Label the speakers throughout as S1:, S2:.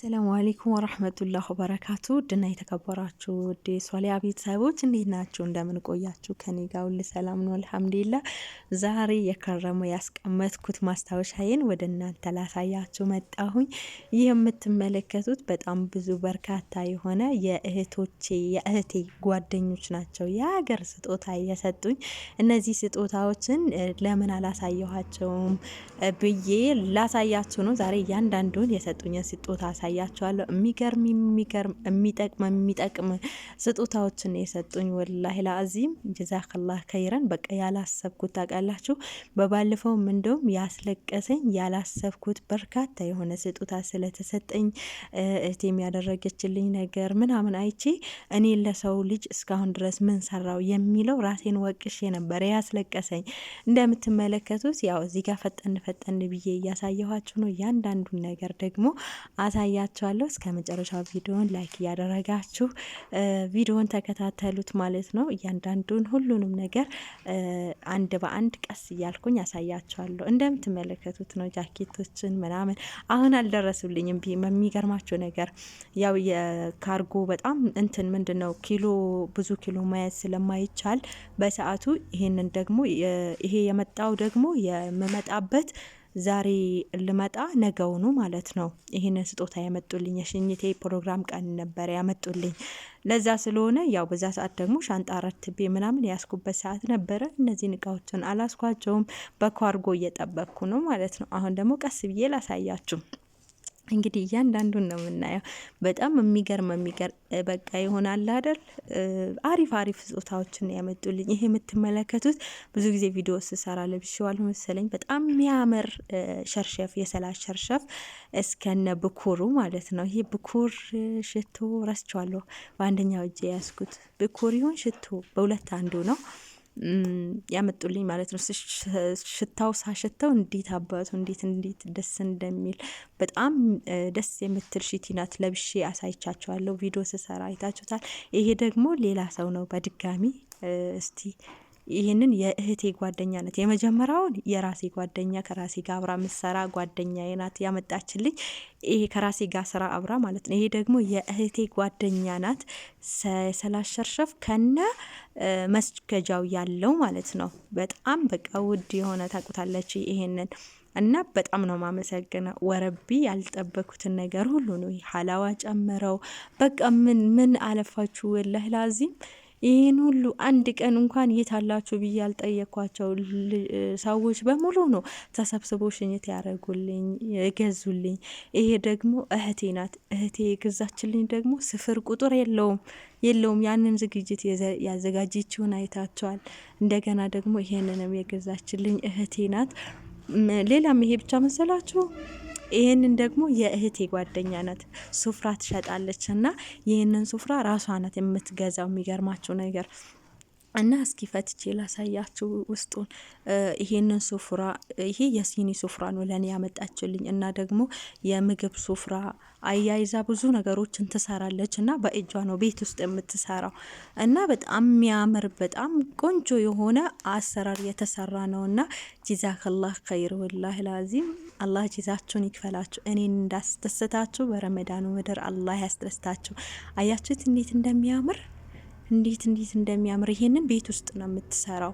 S1: ሰላም አለይኩም ወራህመቱላሂ ወበረካቱ ድና የተከበራችሁ ውድ ሶሊያ ቤተሰቦች እንዴት ናችሁ? እንደምን ቆያችሁ? ከኔ ጋር ሁሉ ሰላም ነው አልሐምዱሊላህ። ዛሬ የከረመው ያስቀመጥኩት ማስታወሻዬን ወደ እናንተ ላሳያችሁ መጣሁኝ። ይህ የምትመለከቱት በጣም ብዙ በርካታ የሆነ የእህቴ ጓደኞች ናቸው የሀገር ስጦታ የሰጡኝ። እነዚህ ስጦታዎችን ለምን አላሳየኋቸውም ብዬ ላሳያችሁ ነው። ዛሬ እያንዳንዱን የሰጡኝን ስጦታ ያሳያቸዋለሁ። የሚጠቅም ስጦታዎችን የሰጡኝ ወላሂ ለአዚም ጀዛከላህ ከይረን። በቃ ያላሰብኩት ታውቃላችሁ፣ በባለፈውም እንደውም ያስለቀሰኝ ያላሰብኩት በርካታ የሆነ ስጦታ ስለተሰጠኝ እህቴም ያደረገችልኝ ነገር ምናምን አይቼ እኔ ለሰው ልጅ እስካሁን ድረስ ምን ሰራው የሚለው ራሴን ወቅሼ ነበር ያስለቀሰኝ። እንደምትመለከቱት ያው እዚህ ጋር ፈጠን ብዬ እያሳየኋችሁ ነው። እያንዳንዱን ነገር ደግሞ አሳያችኋለሁ። እስከ መጨረሻው ቪዲዮን ላይክ እያደረጋችሁ ቪዲዮን ተከታተሉት ማለት ነው። እያንዳንዱን ሁሉንም ነገር አንድ በአንድ ቀስ እያልኩኝ አሳያችኋለሁ። እንደምትመለከቱት ነው ጃኬቶችን ምናምን አሁን አልደረሱልኝም። የሚገርማቸው ነገር ያው የካርጎ በጣም እንትን ምንድነው ብዙ ኪሎ መያዝ ስለማይቻል በሰዓቱ ይሄንን ደግሞ ይሄ የመጣው ደግሞ የምመጣበት ዛሬ ልመጣ ነገውኑ ማለት ነው። ይሄንን ስጦታ ያመጡልኝ የሽኝቴ ፕሮግራም ቀን ነበር ያመጡልኝ። ለዛ ስለሆነ ያው በዛ ሰዓት ደግሞ ሻንጣ ረትቤ ምናምን ያስኩበት ሰዓት ነበረ። እነዚህን እቃዎችን አላስኳቸውም፣ በካርጎ እየጠበቅኩ ነው ማለት ነው። አሁን ደግሞ ቀስ ብዬ ላሳያችሁ። እንግዲህ እያንዳንዱን ነው የምናየው። በጣም የሚገርም በቃ ይሆናል አይደል? አሪፍ ስጦታዎችን ያመጡልኝ። ይሄ የምትመለከቱት ብዙ ጊዜ ቪዲዮ ስሰራ ለብሼዋለሁ መሰለኝ። በጣም የሚያምር ሸርሸፍ የሰላት ሸርሸፍ እስከነ ብኩሩ ማለት ነው። ይሄ ብኩር ሽቶ ረስቸዋለሁ። በአንደኛው እጄ ያስኩት ብኩር ይሁን ሽቶ በሁለት አንዱ ነው ያመጡልኝ ማለት ነው። ሽታው ሳሸተው እንዴት አባቱ እንዴት ደስ እንደሚል በጣም ደስ የምትል ሽቲ ናት። ለብሼ አሳይቻቸዋለሁ ቪዲዮ ስሰራ አይታችሁታል። ይሄ ደግሞ ሌላ ሰው ነው በድጋሚ እስቲ ይህንን የእህቴ ጓደኛ ናት። የመጀመሪያውን የራሴ ጓደኛ ከራሴ ጋር አብራ ምሰራ ጓደኛዬ ናት ያመጣችልኝ። ይሄ ከራሴ ጋር ስራ አብራ ማለት ነው። ይሄ ደግሞ የእህቴ ጓደኛ ናት። ስላሸርሸፍ ከነ መስገጃው ያለው ማለት ነው። በጣም በቃ ውድ የሆነ ታውቁታለች ይሄንን እና በጣም ነው ማመሰግነው። ወረቢ ያልጠበኩትን ነገር ሁሉ ነው ሀላዋ ጨምረው በቃ ምን አለፋችሁ ወላሂ ላዚም ይህን ሁሉ አንድ ቀን እንኳን የት አላችሁ ብዬ ያልጠየኳቸው ሰዎች በሙሉ ነው ተሰብስቦ ሽኝት ያደረጉልኝ የገዙልኝ። ይሄ ደግሞ እህቴ ናት። እህቴ የገዛችልኝ ደግሞ ስፍር ቁጥር የለውም። ያንን ዝግጅት ያዘጋጀችውን አይታቸዋል። እንደገና ደግሞ ይሄንንም የገዛችልኝ እህቴ ናት። ሌላም ይሄ ብቻ መሰላችሁ? ይሄንን ደግሞ የእህቴ ጓደኛ ናት። ሱፍራ ትሸጣለች እና ይሄንን ሱፍራ ራሷ ናት የምትገዛው። የሚገርማችሁ ነገር እና እስኪ ፈትቼ ላሳያችሁ ውስጡን። ይሄንን ሱፍራ ይሄ የሲኒ ሱፍራ ነው ለኔ ያመጣችልኝ እና ደግሞ የምግብ ሱፍራ አያይዛ ብዙ ነገሮችን ትሰራለች እና በእጇ ነው ቤት ውስጥ የምትሰራው እና በጣም የሚያምር በጣም ቆንጆ የሆነ አሰራር የተሰራ ነው እና ጂዛከላህ ኸይር ወላሂ ላዚም አላህ ጂዛችሁን ይክፈላችሁ። እኔን እንዳስደሰታችሁ በረመዳኑ ምድር አላህ ያስደስታችሁ። አያችሁት እንዴት እንደሚያምር እንዴት እንደሚያምር። ይሄንን ቤት ውስጥ ነው የምትሰራው።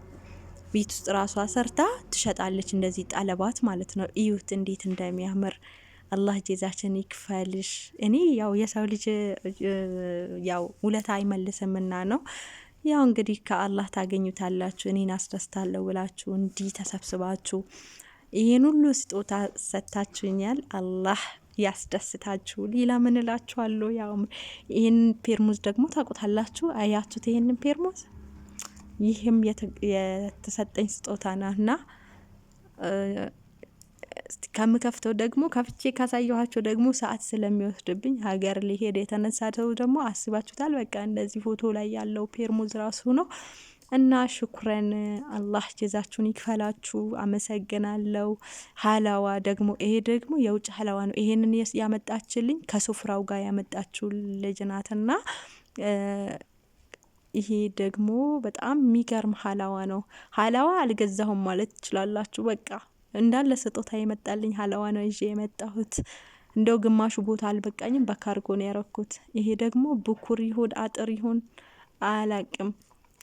S1: ቤት ውስጥ ራሷ ሰርታ ትሸጣለች። እንደዚህ ጠለባት ማለት ነው። እዩት እንዴት እንደሚያምር። አላህ ጀዛችን ይክፈልሽ። እኔ ያው የሰው ልጅ ያው ውለታ አይመልስምና ነው። ያው እንግዲህ ከአላህ ታገኙታላችሁ። እኔን አስደስታለሁ ብላችሁ እንዲህ ተሰብስባችሁ ይሄን ሁሉ ስጦታ ሰጥታችሁኛል። አላህ ያስደስታችሁ። ሌላ ምን እላችኋለሁ? ያው ይሄን ፔርሙዝ ደግሞ ታውቁታላችሁ። አያችሁት? ይሄንን ፔርሙዝ ይህም የተሰጠኝ ስጦታ ነውና ከምከፍተው ደግሞ ከፍቼ ካሳየኋቸው ደግሞ ሰዓት ስለሚወስድብኝ ሀገር ሊሄድ የተነሳተው ደግሞ አስባችሁታል። በቃ እንደዚህ ፎቶ ላይ ያለው ፔርሙዝ ራሱ ነው እና ሽኩረን አላህ ጀዛችሁን ይክፈላችሁ። አመሰግናለሁ። ሀላዋ ደግሞ ይሄ ደግሞ የውጭ ሀላዋ ነው። ይሄንን ያመጣችልኝ ከሱፍራው ጋር ያመጣችው ልጅ ናትና ይሄ ደግሞ በጣም የሚገርም ሀላዋ ነው። ሀላዋ አልገዛሁም ማለት ትችላላችሁ። በቃ እንዳለ ስጦታ የመጣልኝ ሀላዋ ነው ይዤ የመጣሁት። እንደው ግማሹ ቦታ አልበቃኝም፣ በካርጎ ነው ያረኩት። ይሄ ደግሞ ብኩር ይሁን አጥር ይሁን አላቅም፣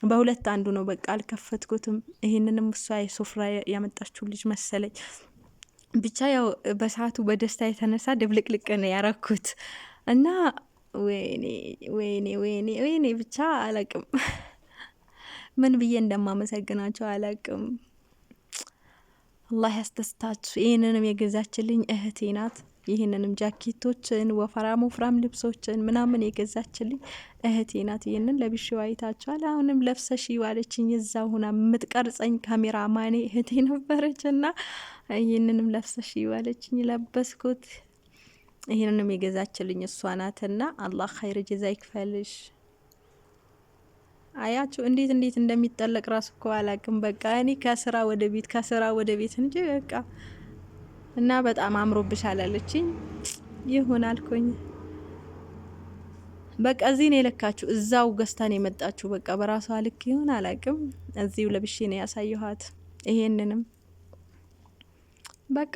S1: በሁለት አንዱ ነው። በቃ አልከፈትኩትም። ይሄንንም እሷ የሶፍራ ያመጣችው ልጅ መሰለኝ። ብቻ ያው በሰዓቱ በደስታ የተነሳ ድብልቅልቅ ነው ያረኩት እና ወይኔ ወይኔ ወይኔ ወይኔ ብቻ አላቅም ምን ብዬ እንደማመሰግናቸው አላቅም። አላህ ያስደስታችሁ። ይህንንም የገዛችልኝ እህቴ ናት። ይህንንም ጃኬቶችን፣ ወፍራም ልብሶችን ምናምን የገዛችልኝ እህቴ ናት። ይህንን ለብሼው አይታችኋል። አሁንም ለብሰሽ ዋለችኝ። እዛው ሆና የምትቀርጸኝ ካሜራ ማኔ እህቴ ነበረች እና ይህንንም ለብሰሽ ዋለችኝ፣ ለበስኩት። ይህንንም የገዛችልኝ እሷ ናትና አላህ ኸይር ጀዛ ይክፈልሽ። አያችሁ እንዴት እንደሚጠለቅ ራሱ እኮ አላቅም። በቃ እኔ ከስራ ወደ ቤት እንጂ በቃ እና በጣም አምሮብሻል አለችኝ። ይሁን አልኩኝ። በቃ እዚህ ነው የለካችሁ፣ እዛው ገዝታን የመጣችሁ። በቃ በራሷ ልክ ይሁን አላቅም። እዚሁ ለብሼ ነው ያሳየኋት። ይሄንንም በቃ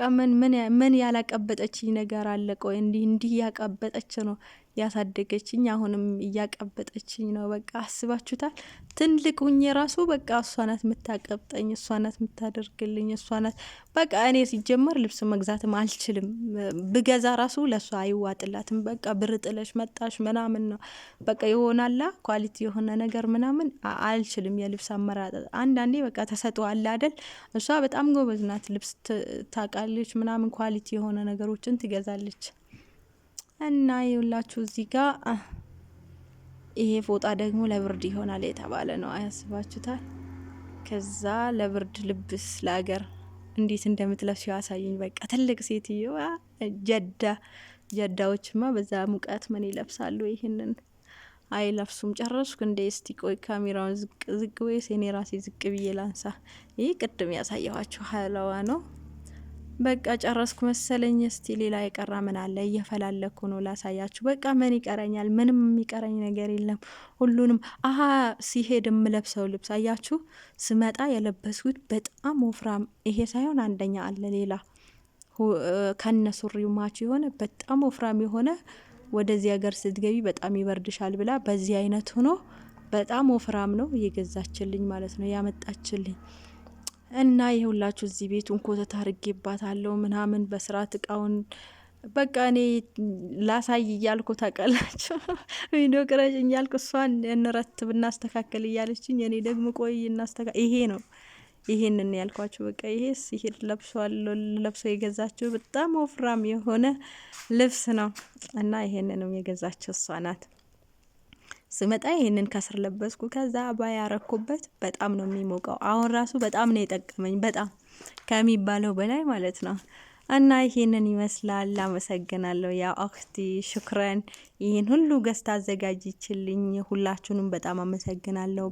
S1: ምን ያላቀበጠችኝ ነገር አለ? ቆይ እንዲህ ያቀበጠች ነው ያሳደገችኝ። አሁንም እያቀበጠችኝ ነው። በቃ አስባችሁታል? ትልቅ ሁኜ ራሱ በቃ እሷ ናት የምታቀብጠኝ፣ እሷ ናት የምታደርግልኝ፣ እሷ ናት በቃ። እኔ ሲጀመር ልብስ መግዛትም አልችልም። ብገዛ ራሱ ለእሷ አይዋጥላትም። በቃ ብር ጥለሽ መጣሽ ምናምን ነው በቃ ይሆናላ። ኳሊቲ የሆነ ነገር ምናምን አልችልም። የልብስ አመራጠጥ አንዳንዴ በቃ ተሰጥቷል አይደል? እሷ በጣም ጎበዝ ናት። ልብስ ታውቃለች ምናምን፣ ኳሊቲ የሆነ ነገሮችን ትገዛለች። እና ይኸውላችሁ እዚህ ጋር ይሄ ፎጣ ደግሞ ለብርድ ይሆናል የተባለ ነው። አያስባችሁታል? ከዛ ለብርድ ልብስ ለአገር እንዴት እንደምትለብሱ ያሳየኝ። በቃ ትልቅ ሴትዮ ጀዳዎችማ በዛ ሙቀት ምን ይለብሳሉ? ይህንን አይለብሱም። ጨረስኩ እንደ እስቲ ቆይ ካሜራውን ዝቅ ወይስ እኔ ራሴ ዝቅ ብዬ ላንሳ? ይህ ቅድም ያሳየኋችሁ ሀላዋ ነው። በቃ ጨረስኩ መሰለኝ። እስቲ ሌላ የቀራ ምን አለ? እየፈላለኩ ነው ላሳያችሁ። በቃ ምን ይቀረኛል? ምንም የሚቀረኝ ነገር የለም። ሁሉንም ሲሄድ የምለብሰው ልብስ አያችሁ። ስመጣ የለበስኩት በጣም ወፍራም፣ ይሄ ሳይሆን አንደኛ አለ ሌላ ከነ ሱሪው ማች የሆነ በጣም ወፍራም የሆነ ወደዚህ ሀገር ስትገቢ በጣም ይበርድሻል ብላ በዚህ አይነት ሆኖ በጣም ወፍራም ነው እየገዛችልኝ ማለት ነው ያመጣችልኝ። እና ይኸውላችሁ እዚህ ቤቱን ኮተት አርጌባታለሁ ምናምን በስርዓት እቃውን በቃ እኔ ላሳይ እያልኩ ታውቃላችሁ፣ ቪዲዮ ቅረጭ እያልኩ እሷን እንረትብ እናስተካከል እያለችኝ እኔ ደግሞ ቆይ ይሄ ነው ይሄንን ያልኳችሁ። በቃ ይሄ ሲሄድ ለብሶ የገዛችሁ በጣም ወፍራም የሆነ ልብስ ነው እና ይሄንንም የገዛችሁ እሷ ናት። ስመጣ ይሄንን ከስር ለበስኩ። ከዛ አባያ ያረኩበት። በጣም ነው የሚሞቀው። አሁን ራሱ በጣም ነው የጠቀመኝ፣ በጣም ከሚባለው በላይ ማለት ነው። እና ይሄንን ይመስላል። አመሰግናለሁ ያ አክቲ ሽክረን። ይሄን ሁሉ ገዝታ አዘጋጅችልኝ። ሁላችሁንም በጣም አመሰግናለሁ።